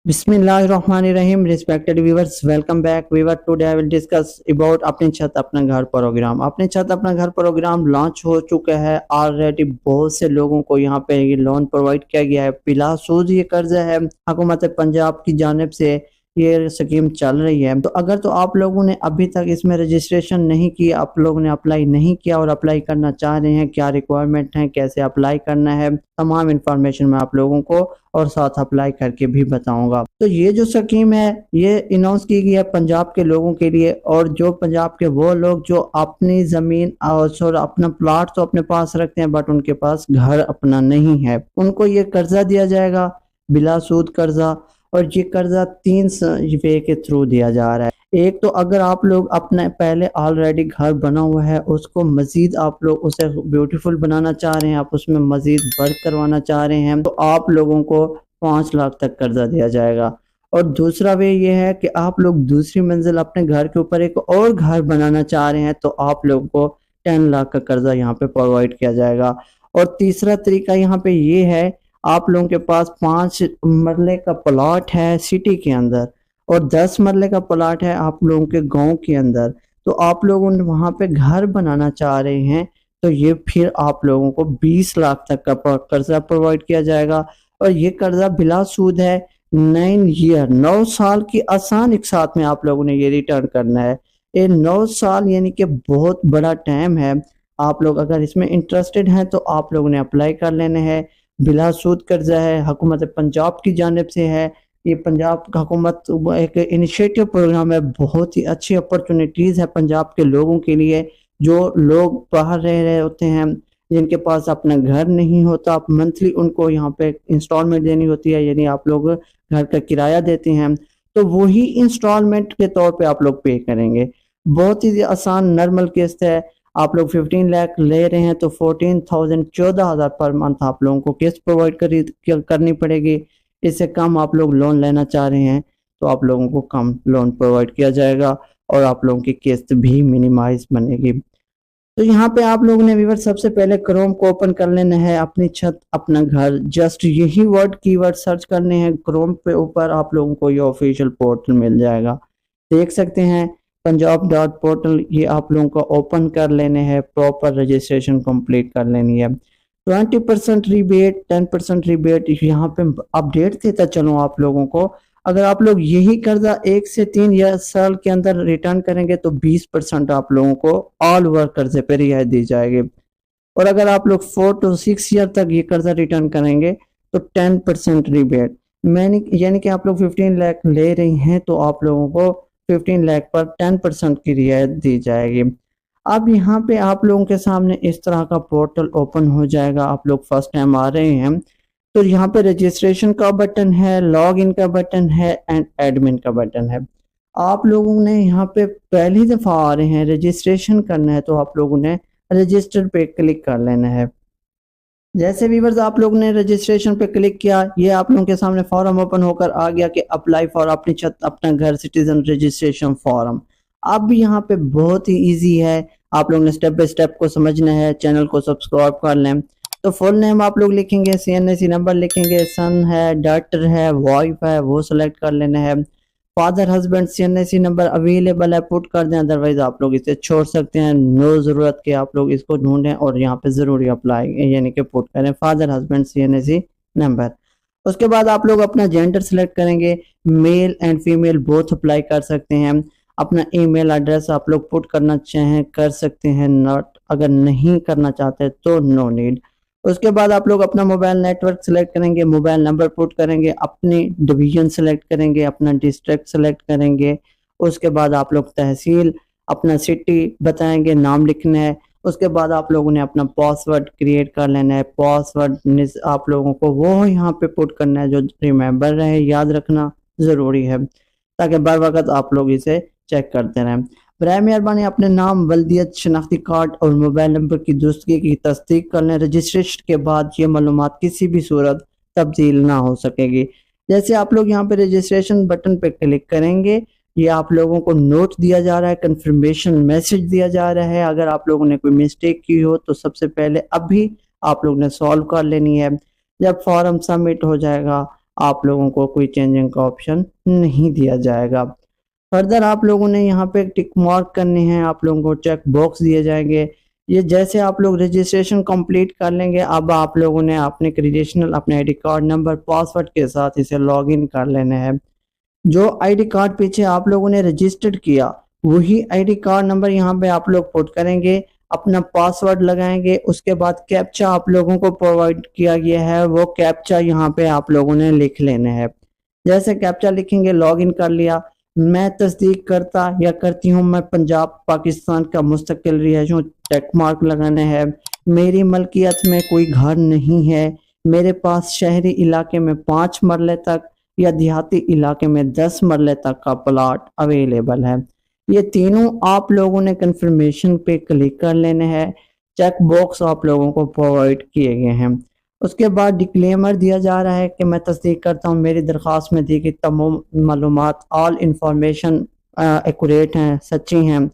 बिस्मिल्लाहिर्रहमानिर्रहीम respected viewers, welcome back viewer. Today I will discuss about अपनी छत अपना घर प्रोग्राम। अपनी छत अपना घर प्रोग्राम लॉन्च हो चुका है ऑलरेडी। बहुत से लोगों को यहाँ पे ये लोन प्रोवाइड किया गया है, बिला सूद ये कर्ज है। हुकूमत पंजाब की जानिब से ये स्कीम चल रही है। तो अगर तो आप लोगों ने अभी तक इसमें रजिस्ट्रेशन नहीं किया, आप लोगों ने अप्लाई नहीं किया और अप्लाई करना चाह रहे हैं, क्या रिक्वायरमेंट है, कैसे अप्लाई करना है, तमाम इंफॉर्मेशन मैं आप लोगों को और साथ अप्लाई करके भी बताऊंगा। तो ये जो स्कीम है ये अनाउंस की गई है पंजाब के लोगों के लिए, और जो पंजाब के वो लोग जो अपनी जमीन और अपना प्लॉट तो अपने पास रखते हैं बट उनके पास घर अपना नहीं है, उनको ये कर्जा दिया जाएगा, बिला सूद कर्जा। और ये कर्जा 3 वे के थ्रू दिया जा रहा है। एक तो अगर आप लोग अपने पहले ऑलरेडी घर बना हुआ है उसको मजीद आप लोग उसे ब्यूटीफुल बनाना चाह रहे हैं, आप उसमें मजीद वर्क करवाना चाह रहे हैं, तो आप लोगों को 5 लाख तक कर्जा दिया जाएगा। और दूसरा वे ये है कि आप लोग दूसरी मंजिल अपने घर के ऊपर एक और घर बनाना चाह रहे हैं, तो आप लोगों को 10 लाख का कर्जा यहाँ पे प्रोवाइड किया जाएगा। और तीसरा तरीका यहाँ पे ये है, आप लोगों के पास 5 मरले का प्लॉट है सिटी के अंदर और 10 मरले का प्लॉट है आप लोगों के गांव के अंदर, तो आप लोग वहां पे घर बनाना चाह रहे हैं, तो ये फिर आप लोगों को 20 लाख तक का कर्जा प्रोवाइड किया जाएगा। और ये कर्जा बिला सूद है। 9 ईयर 9 साल की आसान एक साथ में आप लोगों ने ये रिटर्न करना है। ये 9 साल यानी कि बहुत बड़ा टाइम है। आप लोग अगर इसमें इंटरेस्टेड हैं तो आप लोगों ने अप्लाई कर लेना है। बिला सूद कर्जा है, हुकूमत पंजाब की जानिब से है। ये पंजाब का हुकूमत एक इनिशिएटिव प्रोग्राम है, बहुत ही अच्छी अपॉर्चुनिटीज है पंजाब के लोगों के लिए। जो लोग बाहर रह रहे होते हैं, जिनके पास अपना घर नहीं होता, आप मंथली उनको यहाँ पे इंस्टॉलमेंट देनी होती है, यानी आप लोग घर का किराया देते हैं, तो वही इंस्टॉलमेंट के तौर पे आप लोग पे करेंगे। बहुत ही आसान नॉर्मल किस्त है। आप लोग 15 लाख ले रहे हैं तो 14,000 14,000 पर मंथ आप लोगों को किस्त प्रोवाइड करनी पड़ेगी। इससे कम आप लोग लोन लेना चाह रहे हैं तो आप लोगों को कम लोन प्रोवाइड किया जाएगा और आप लोगों की किस्त भी मिनिमाइज बनेगी। तो यहाँ पे आप लोगों ने व्यूअर सबसे पहले क्रोम को ओपन कर लेना है, अपनी छत अपना घर, जस्ट यही वर्ड कीवर्ड सर्च करने हैं। क्रोम पे ऊपर आप लोगों को ये ऑफिशियल पोर्टल मिल जाएगा, देख सकते हैं पंजाब डॉट पोर्टल। ये आप लोगों को ओपन कर लेने हैं, प्रॉपर रजिस्ट्रेशन कंप्लीट कर लेनी है। 20% रिबेट 10% रिबेट यहाँ पे अपडेट देता चलो आप लोगों को। अगर आप लोग यही कर्जा 1 से 3 साल के अंदर रिटर्न करेंगे तो 20% आप लोगों को ऑल ओवर कर्जे पे रियायत दी जाएगी। और अगर आप लोग 4 to 6 ईयर तक ये कर्जा रिटर्न करेंगे तो 10% रिबेट। मैंने यानी कि आप लोग 15 लाख ले रहे हैं तो आप लोगों को 15 लाख पर 10% की रियायत दी जाएगी। अब यहाँ पे आप लोगों के सामने इस तरह का पोर्टल ओपन हो जाएगा। आप लोग फर्स्ट टाइम आ रहे हैं तो यहाँ पे रजिस्ट्रेशन का बटन है, लॉग इन का बटन है एंड एडमिन का बटन है। आप लोगों ने यहाँ पे पहली दफा आ रहे हैं, रजिस्ट्रेशन करना है तो आप लोगों ने रजिस्टर पे क्लिक कर लेना है। जैसे व्यूअर्स आप लोगों ने रजिस्ट्रेशन पे क्लिक किया, ये आप लोगों के सामने फॉर्म ओपन होकर आ गया कि अप्लाई फॉर अपनी छत अपना घर सिटीजन रजिस्ट्रेशन फॉर्म। अब यहाँ पे बहुत ही इजी है, आप लोगों ने स्टेप बाय स्टेप को समझना है। चैनल को सब्सक्राइब कर लें। तो फुल नेम आप लोग लिखेंगे, CNSE नंबर लिखेंगे, सन है, डॉटर है, वाइफ है वो सिलेक्ट कर लेना है। Father husband CNSE number available है पुट कर दें, अदरवाइज आप लोग इसे छोड़ सकते हैं। नो जरूरत के आप लोग इसको ढूंढें और यहाँ पे जरूरी अप्लाई यानी कि पुट करें फादर हस्बैंड CNSE नंबर। उसके बाद आप लोग अपना जेंडर सिलेक्ट करेंगे, male and female both apply कर सकते हैं। अपना ईमेल एड्रेस आप लोग पुट करना चाहें कर सकते हैं, नॉट अगर नहीं करना चाहते तो नो नीड। उसके बाद आप लोग अपना मोबाइल नेटवर्क सिलेक्ट करेंगे, मोबाइल नंबर पुट करेंगे, अपनी डिवीजन सेलेक्ट करेंगे, अपना डिस्ट्रिक्ट सेलेक्ट करेंगे। उसके बाद आप लोग तहसील अपना सिटी बताएंगे, नाम लिखना है। उसके बाद आप लोगों ने अपना पासवर्ड क्रिएट कर लेना है। पासवर्ड आप लोगों को वो यहाँ पे पुट करना है जो रिमेम्बर रहे, याद रखना जरूरी है ताकि बर वक्त आप लोग इसे चेक करते रहें। बराए मेहरबानी अपने नाम, वल्दियत, शनाख्ती कार्ड और मोबाइल नंबर की दुरुस्तगी की तस्दीक कर लें। रजिस्ट्रेशन के बाद ये मालूमात किसी भी सूरत तब्दील ना हो सकेगी। जैसे आप लोग यहाँ पे रजिस्ट्रेशन बटन पे क्लिक करेंगे, ये आप लोगों को नोट दिया जा रहा है, कंफर्मेशन मैसेज दिया जा रहा है। अगर आप लोगों ने कोई मिस्टेक की हो तो सबसे पहले अभी आप लोग ने सॉल्व कर लेनी है। जब फॉर्म सबमिट हो जाएगा आप लोगों को कोई चेंजिंग का ऑप्शन नहीं दिया जाएगा। फर्दर आप लोगों ने यहाँ पे टिक मार्क करने हैं, आप लोगों को चेक बॉक्स दिए जाएंगे। ये जैसे आप लोग रजिस्ट्रेशन कंप्लीट कर लेंगे, अब आप लोगों ने अपने क्रेडेंशियल, अपने आईडी कार्ड नंबर, पासवर्ड के साथ इसे लॉगिन कर लेना है। जो आईडी कार्ड पीछे आप लोगों ने रजिस्टर्ड किया, वही आईडी कार्ड नंबर यहाँ पे आप लोग पुट करेंगे, अपना पासवर्ड लगाएंगे। उसके बाद कैप्चा आप लोगों को प्रोवाइड किया गया है, वो कैप्चा यहाँ पे आप लोगों ने लिख लेना है। जैसे कैप्चा लिखेंगे, लॉगिन कर लिया। मैं तस्दीक करता या करती हूँ, मैं पंजाब पाकिस्तान का मुस्तकिल रिहायश हूँ, टेक मार्क लगाना है। मेरी मलकियत में कोई घर नहीं है। मेरे पास शहरी इलाके में 5 मरले तक या देहाती इलाके में 10 मरले तक का प्लॉट अवेलेबल है। ये तीनों आप लोगों ने कंफर्मेशन पे क्लिक कर लेने हैं। चेक बॉक्स आप लोगों को प्रोवाइड किए गए हैं। उसके बाद डिक्लेमर दिया जा रहा है कि मैं तस्दीक करता हूँ मेरी दरख्वास्त में दी गई तमाम मालूमात, ऑल इंफॉर्मेशन एक्यूरेट हैं, सच्ची हैं।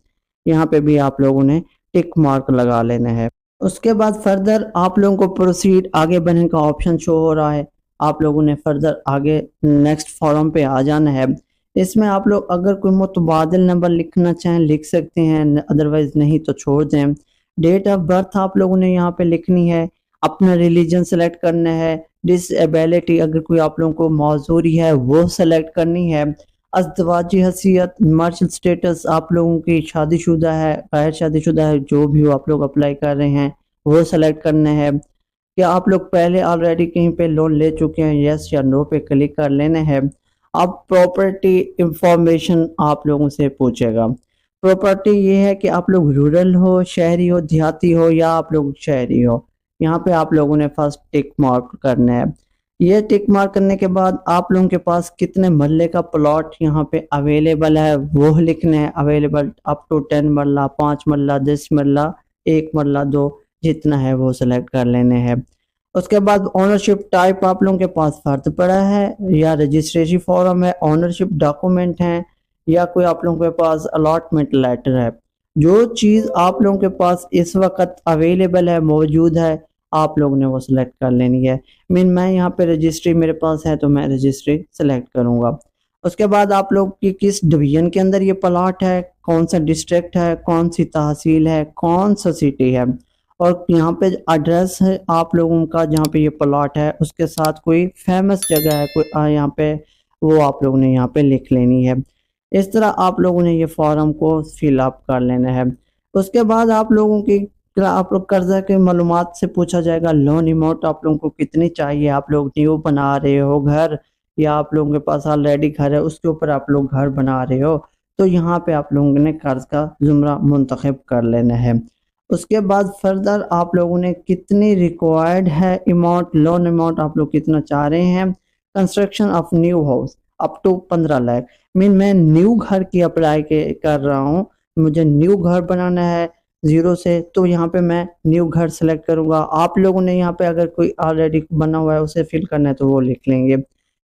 यहाँ पे भी आप लोगों ने टिक मार्क लगा लेना है। उसके बाद फर्दर आप लोगों को प्रोसीड, आगे बढ़ने का ऑप्शन शो हो रहा है। आप लोगों ने फर्दर आगे नेक्स्ट फॉर्म पे आ जाना है। इसमें आप लोग अगर कोई मुतबादिल नंबर लिखना चाहें लिख सकते हैं, अदरवाइज नहीं तो छोड़ दें। डेट ऑफ बर्थ आप लोगों ने यहाँ पे लिखनी है। अपना रिलीजन सेलेक्ट करना है। डिसेबिलिटी अगर कोई आप लोगों को मौजूरी है वो सेलेक्ट करनी है। अज़दवाजी हसीयत, मर्चल स्टेटस, आप लोगों की शादीशुदा है, गैर शादीशुदा है, जो भी हो आप लोग अप्लाई कर रहे हैं वो सेलेक्ट करना है। क्या आप लोग पहले ऑलरेडी कहीं पे लोन ले चुके हैं, यस या नो पे क्लिक कर लेना है। अब प्रॉपर्टी इंफॉर्मेशन आप लोगों से पूछेगा। प्रॉपर्टी ये है कि आप लोग रूरल हो, शहरी हो, देहाती हो, या आप लोग शहरी हो। यहाँ पे आप लोगों ने फर्स्ट टिक मार्क करना है। ये टिक मार्क करने के बाद आप लोगों के पास कितने मरले का प्लॉट यहाँ पे अवेलेबल है वो लिखना है। अवेलेबल अप टू 10 मरला, 5 मरला, 10 मरला, 1 मरला, 2, जितना है वो सिलेक्ट कर लेने हैं। उसके बाद ओनरशिप टाइप आप लोगों के पास फर्द पड़ा है या रजिस्ट्रेशन फॉर्म है, ओनरशिप डॉक्यूमेंट है, या कोई आप लोगों के पास अलॉटमेंट लेटर है। जो चीज़ आप लोगों के पास इस वक्त अवेलेबल है, मौजूद है, आप लोगों ने वो सिलेक्ट कर लेनी है। मैं यहाँ पे रजिस्ट्री मेरे पास है तो मैं रजिस्ट्री सेलेक्ट करूँगा। उसके बाद आप लोग की किस डिवीजन के अंदर ये प्लॉट है, कौन सा डिस्ट्रिक्ट है, कौन सी तहसील है, कौन सा सिटी है, और यहाँ पे एड्रेस है आप लोगों का जहाँ पे ये प्लॉट है, उसके साथ कोई फेमस जगह है कोई यहाँ पे, वो आप लोगों ने यहाँ पे लिख लेनी है। इस तरह आप लोगों ने ये फॉर्म को फिल अप कर लेना है। उसके बाद आप लोगों की आप लोग कर्जा के मालूमात से पूछा जाएगा। लोन अमाउंट आप लोगों को कितनी चाहिए, आप लोग न्यू बना रहे हो घर, या आप लोगों के पास ऑलरेडी घर है उसके ऊपर आप लोग घर बना रहे हो, तो यहाँ पे आप लोगों ने कर्ज का जुमरा मुंतखब कर लेना है। उसके बाद फर्दर आप लोगों ने कितनी रिक्वायर्ड है अमाउंट, लोन अमाउंट आप लोग कितना चाह रहे हैं। Construction of new house up to 15 lakh. मैं न्यू घर की अप्लाई कर रहा हूँ, मुझे न्यू घर बनाना है जीरो से, तो यहाँ पे मैं न्यू घर सेलेक्ट करूंगा। आप लोगों ने यहाँ पे अगर कोई ऑलरेडी बना हुआ है उसे फिल करना है तो वो लिख लेंगे।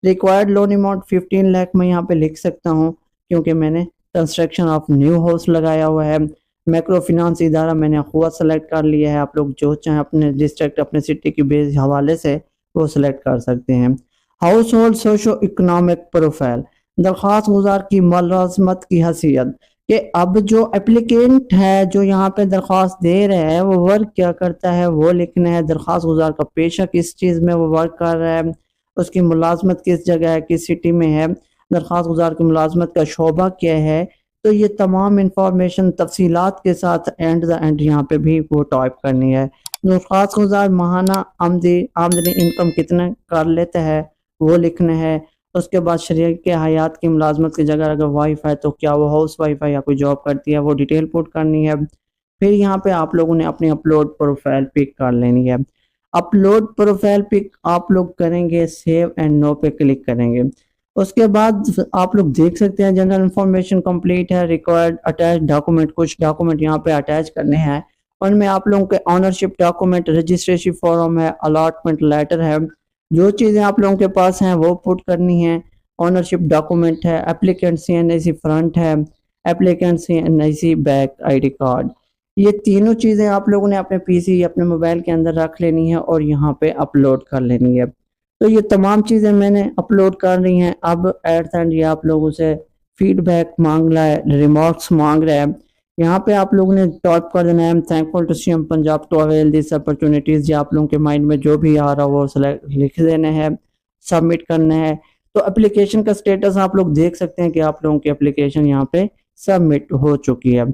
रिक्वायर्ड लोन अमाउंट 15 लाख मैं यहाँ पे लिख सकता हूँ क्योंकि मैंने कंस्ट्रक्शन ऑफ न्यू हाउस लगाया हुआ है। मैक्रो फिनेंस इदारा मैंने अखुआ सेलेक्ट कर लिया है। आप लोग जो चाहें अपने डिस्ट्रिक्ट, अपने सिटी के बेस हवाले से वो सिलेक्ट कर सकते हैं। House hold socio economic profile, दरख्वास्त गुजार की मुलाजमत की हैसियत, कि अब जो एप्लीकेंट है जो यहाँ पे दरख्वास्त दे रहे हैं वो वर्क क्या करता है वो लिखना है। दरख्वास्त गुजार का पेशा किस चीज़ में वो वर्क कर रहा है, उसकी मुलाजमत किस जगह है, किस सिटी में है, दरख्वास्त गुजार की मुलाजमत का शोबा क्या है। तो ये तमाम इंफॉर्मेशन तफसीलात के साथ एंड द एंड यहाँ पे भी वो टाइप करनी है। दरख्वास्त गुजार माहाना आमदनी इनकम कितना कर लेता है वो लिखना है। उसके बाद शरीक के हयात की मुलाजमत की जगह अगर वाइफ है तो क्या वो हाउस वाइफ है या कोई जॉब करती है, वो डिटेल पुट करनी है। फिर यहाँ पे आप लोगों ने अपनी अपलोड प्रोफाइल पिक कर लेनी है। अपलोड प्रोफाइल पिक आप लोग करेंगे, सेव एंड नो पे क्लिक करेंगे। उसके बाद आप लोग देख सकते हैं जनरल इंफॉर्मेशन कंप्लीट है। रिक्वायर्ड अटैच डॉक्यूमेंट, कुछ डॉक्यूमेंट यहाँ पे अटैच करने हैं। उनमें आप लोगों के ऑनरशिप डॉक्यूमेंट, रजिस्ट्रेशन फॉर्म है, अलॉटमेंट लेटर है। जो चीज़ें आप लोगों के पास हैं वो पुट करनी है। ओनरशिप डॉक्यूमेंट है, एप्लीकेंट CNIC फ्रंट है, applicant CNIC back ID card. ये तीनों चीज़ें आप लोगों ने अपने PC अपने मोबाइल के अंदर रख लेनी है और यहाँ पे अपलोड कर लेनी है। तो ये तमाम चीज़ें मैंने अपलोड कर रही हैं। अब एट द एंड ये आप लोगों से फीडबैक मांग रहा है, रिमार्क्स मांग रहा है। यहाँ पे आप लोगों ने टाइप कर देना है, I am thankful to CM Punjab to avail this opportunities. ये आप लोगों के माइंड में जो भी आ रहा हो वो लिख देना है, सबमिट करना है। तो एप्लीकेशन का स्टेटस आप लोग देख सकते हैं कि आप लोगों की एप्लीकेशन यहाँ पे सबमिट हो चुकी है।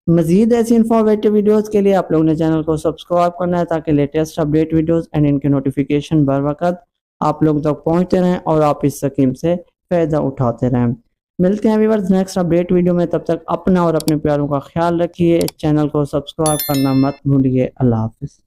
मजीद ऐसी इन्फॉर्मेटिव वीडियोस के लिए आप लोगों ने चैनल को सब्सक्राइब करना है ताकि लेटेस्ट अपडेट वीडियोस एंड इनके नोटिफिकेशन बर वक्त आप लोग तक पहुंचते रहें और आप इस स्कीम से फ़ायदा उठाते रहें। मिलते हैं व्यूअर्स नेक्स्ट अपडेट वीडियो में, तब तक अपना और अपने प्यारों का ख्याल रखिए। चैनल को सब्सक्राइब करना मत भूलिए। अल्लाह हाफिज़।